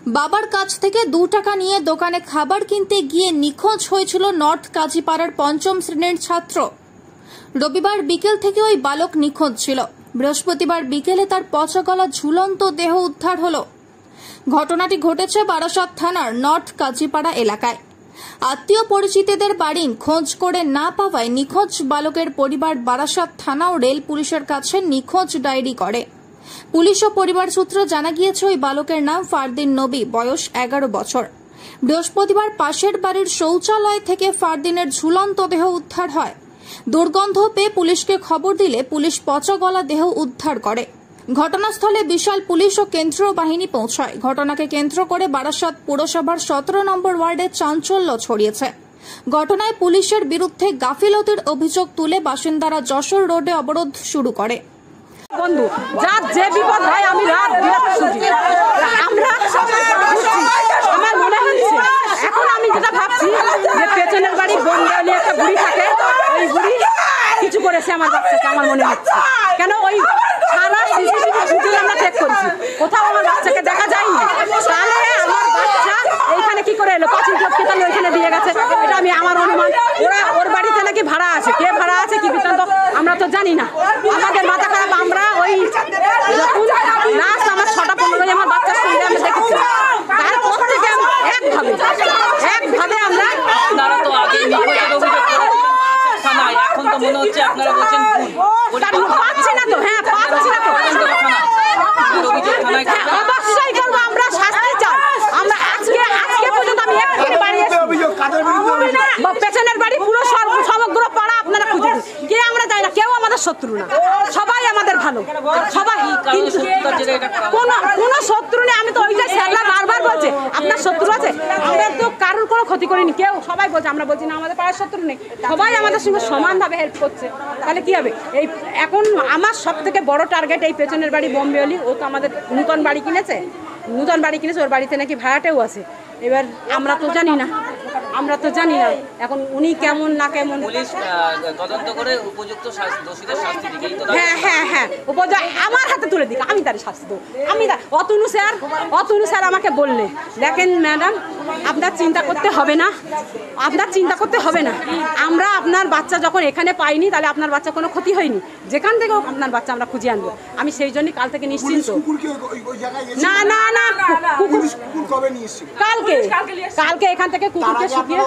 বাবার কাছ থেকে 2 টাকা নিয়ে দোকানে খাবার কিনতে গিয়ে নিখোঁজ হয়েছিল নর্থ কাজীপাড়ার 5ম শ্রেণীর ছাত্র। রবিবার বিকেল থেকে ওই বালক নিখোঁজ ছিল। বৃহস্পতিবার বিকেলে তার পচা গলা ঝুলন্ত দেহ উদ্ধার হলো। ঘটনাটি ঘটেছে বারাসাত থানার নর্থ কাজীপাড়া এলাকায়। আত্মীয় পরিচিতদের বাড়ি খোঁজ করে না পাওয়ায় নিখোঁজ বালকের পরিবার বারাসাত থানা ও রেল পুলিশের কাছে নিখোঁজ ডায়েরি করে। পুলিশ ও পরিবার সূত্রে জানা গিয়েছে ওই বালকের নাম ফারদিন নবী, বয়স 11 বছর। বৃহস্পতিবার পাশের বাড়ির শৌচালয় থেকে ফারদিনের ঝুলন্ত দেহ উদ্ধার হয়। দুর্গন্ধ পেয়ে পুলিশকে খবর দিলে পুলিশ পচা গলা দেহ উদ্ধার করে। ঘটনাস্থলে বিশাল পুলিশ ও কেন্দ্রীয় বাহিনী পৌঁছায়। ঘটনাকে কেন্দ্র করে বারাসাত পুরসভার 17 নম্বর ওয়ার্ডে চাঞ্চল্য ছড়িয়েছে। ঘটনায় পুলিশের বিরুদ্ধে গাফিলতির অভিযোগ তুলে বাসিন্দারা যশোর রোডে অবরোধ শুরু করে। বন্ধু যার যে বিপদ হয় আমি রাত বিরাত শুনি। আমরা আমার মনে হচ্ছে এখন আমি যেটা ভাবছি যে পেছনের বাড়ি বন্ধ একটা বুড়ি থাকে, ওই বুড়ি কিছু করেছে আমার বাচ্চাকে। আমার মনে হচ্ছে কেন ওই সারা সিসিটিভি ফুটেজ আমরা চেক করেছি, কোথাও আমার বাচ্চাকে দেখা যায়নি। তাহলে আমার বাচ্চা এইখানে কি করে এলো? 5 লোককে তাহলে ওইখানে দিয়ে গেছে, এটা আমি আমার অনুমান। ওর বাড়িতে নাকি ভাড়া আছে, কে ভাড়া আছে কি বৃত্তান্ত আমরা তো জানি না। আমাদের মাথা খারাপ। আমরা ওই যখন লাস্ট আমার 6:15 আমার বাচ্চার সঙ্গে আমি দেখেছি, তারপর থেকে একভাবে আমরা আপনারা তো আগে এখন তো মনে হচ্ছে আপনারা বলছেন পাচ্ছি না তো। হ্যাঁ পাচ্ছি না তো, অবশ্যই করবো। আমরা শাস্তি চাই। আমরা আজকে পর্যন্ত আমি পেছনের বাড়ি পুরো সমগ্র পাড়া আপনারা খুঁজে কে আমরা যাই না, কেউ আমাদের শত্রু না, সবাই আমাদের ভালো, সবাই। কোনো শত্রু নেই। আমি তো ওইটাই স্যাররা বারবার বলছে আপনার শত্রু আছে। আমরা তো কারোর কোনো ক্ষতি করিনি, কেউ সবাই বলছে। আমরা বলছি না আমাদের পাড়ার শত্রু নেই, সবাই আমাদের সঙ্গে সমানভাবে হেল্প করছে। তাহলে কি হবে? এই এখন আমার সব থেকে বড় টার্গেট এই পেছনের বাড়ি বোম্বেলি। ও তো আমাদের নতুন বাড়ি কিনেছে, ওর বাড়িতে নাকি ভাড়াটেও আছে। এবার আমরা তো জানি না, এখন উনি কেমন না কেমন। পুলিশ তদন্ত করে উপযুক্ত দোষীদের শাস্তি দিকে। হ্যাঁ আমার হাতে তুলে দিক, আমি তার শাস্তি দেবো। আমি অতনু স্যার আমাকে বললে, দেখেন ম্যাডাম আপনার চিন্তা করতে হবে না, আমরা আপনার বাচ্চা যখন এখানে পাইনি তাহলে আপনার বাচ্চা কোনো ক্ষতি হয়নি, যেখান থেকেও আপনার বাচ্চা আমরা খুঁজে আনবো। আমি সেই জন্যই কাল থেকে নিশ্চিন্ত। না কালকে এখান থেকে কুকুরকে শুকিয়ে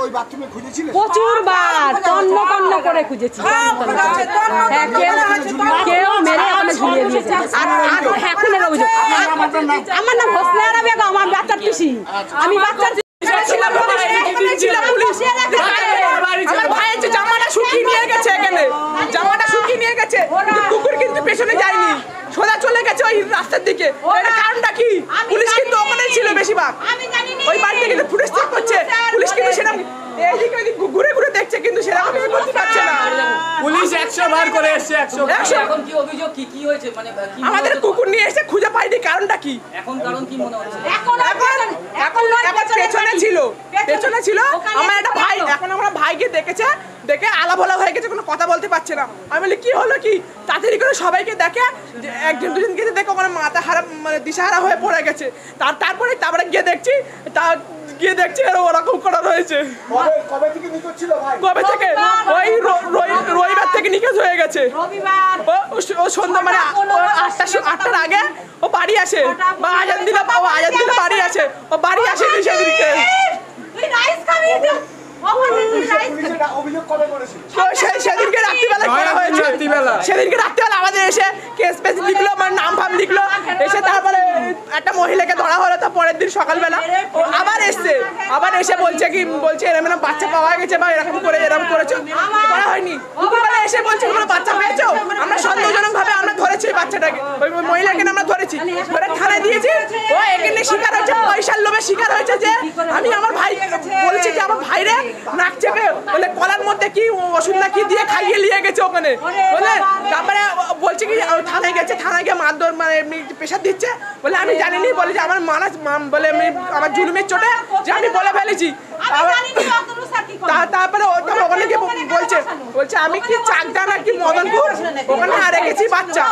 প্রচুরবার তন্ন করে খুঁজেছি। কেউ মেরে ওখানে ঝুলিয়ে দিয়েছে। আর এখনের অভিযোগ, আমার নাম হোসনা বেগম, আমার বাচ্চার পিসি। আমি বাচ্চার আমার ভাইয়ের যে জামাটা শুকিয়ে নিয়ে গেছে, এখানে জামাটা শুকিয়ে নিয়ে গেছে, কুকুর কিন্তু পেছনে যায়নি, সোজা চলে গেছে ওই রাস্তার দিকে। এর কারণটা কি? পুলিশ কিন্তু ওখানেই ছিল বেশিরভাগ, ওই বাড়িতে কিন্তু পুলিশ চেক করছে। পুলিশ কিন্তু সেরকম এইদিকে ওইদিকে ঘুরে দেখছে, কিন্তু সেরকম করতে পারছে না। পুলিশ 100 বার করে এসছে। 100 এখন কি অভিযোগ কি হয়েছে? মানে আমাদের কুকুর নিয়ে এসে খুঁজে পাইনি, কারণটা কি? এখন কারণ কি মনে হচ্ছে? এখন পেছনে ছিল আমার একটা ভাই। এখন আমরা ভাইকে দেখে আলাভোলা হয়ে গেছে, কোনো কথা বলতে পারছে না। আমি বলি কি হলো কি? তাড়াতাড়ি করে সবাইকে দেখে, একজন দুজন গেছে, দেখে ওখানে মাথা হারা মানে দিশাহারা হয়ে পড়ে গেছে। তারপরে গিয়ে দেখছি ওরকম করা রয়েছে। কবে থেকে? ওই রবিবার থেকে নিখোঁজ হয়ে গেছে। ও সন্ধ্যা মানে 8টার আগে ও বাড়ি আসে, বা আজান দিলে বাড়ি আসে। ও বাড়ি আসেনি সেদিনকে। সেদিনকে রাত্রিবেলা করা হয়েছে। সেদিনকে রাত্রিবেলা আমাদের এসে কেস লিখলো, আমার নাম ফাম লিখলো, এসে তারপরে একটা মহিলাকে ধরা হলো। তো পরের দিন সকালবেলা আবার এসে বলছে এরকম বাচ্চা পাওয়া গেছে, বা এরকম করেছো, করা হয়নি। দুপুরবেলা এসে বলছে তোমরা বাচ্চা পেয়েছো। আমরা সন্দেহজনক ভাবে আমরা ধরেছি ওই বাচ্চাটাকে, ওই মহিলাকে আমরা ধরেছি, ধরে থানায় দিয়েছি। ও এখানে শিকার হয়েছে, পয়সার লোভে শিকার হয়েছে। যে আমি আমার ভাই বলছি যে আমার ভাইরে নাক চেপে বলে কলার মধ্যে কি ওষুধ না কি দিয়ে খাইয়ে নিয়ে গেছে ওখানে, বলে তারপরে বলছে কি থানায় গেছে, থানায় গিয়ে মারধর মানে প্রেশার দিচ্ছে। বলে আমি জানিনি, বলে যে আমার বলে আমার জুলুমের চোটে যে আমি বলে ফেলেছি। তারপরে ওখানে গিয়ে বলছে আমি কি চাকদা না কি মদনপুর ওখানে রেখেছি বাচ্চা।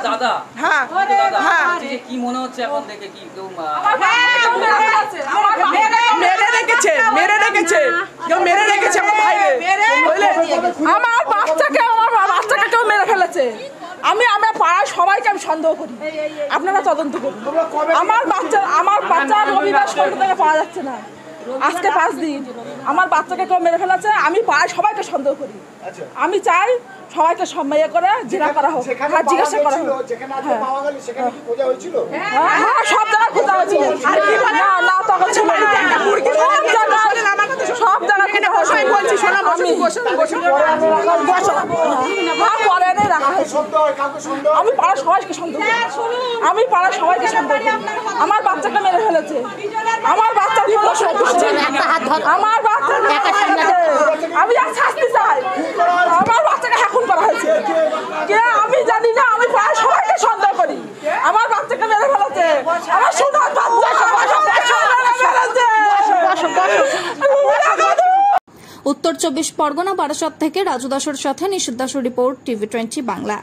দাদা হ্যাঁ কি মনে হচ্ছে এখন দেখে? কি রেখেছে, কেউ মেরে রেখেছে আমার ভাইরে। আমার বাচ্চাকে কেউ মেরে ফেলেছে। আমি পাড়ার সবাইকে আমি সন্দেহ করি, আপনারা তদন্ত করুন। আমার বাচ্চা রবিবার সন্ধ্যা থেকে পাওয়া যাচ্ছে না, আজকে 5 দিন। আমার বাচ্চাকে কেউ মেরে ফেলেছে, আমি পাড়ায় সবাইকে সন্দেহ করি। আমি চাই সবাইকে সম্মান করে জেরা করা হোক, আর জিজ্ঞাসা করা হোক। হ্যাঁ, সব জায়গায় খোঁজা হয়েছিল। না তখন ছিল না, সব জায়গায় আমি পাড়ার সবাইকে সন্দেহ করি, আমার বাচ্চাকে মেরে ফেলেছে, আমার বাচ্চার আমি আর শাস্তি চাই। আমার বাচ্চাকে এখন করা হয়েছে কে আমি জানি না, আমি প্রায় সবাইকে সন্দেহ করি। আমার বাচ্চাকে মেরে ফেলেছে, আমার সোনার বাচ্চা উত্তর 24 পরগনা বারাসাত থেকে রাজু দাসের সাথে নিশিত দাসের রিপোর্ট, TV20 বাংলা।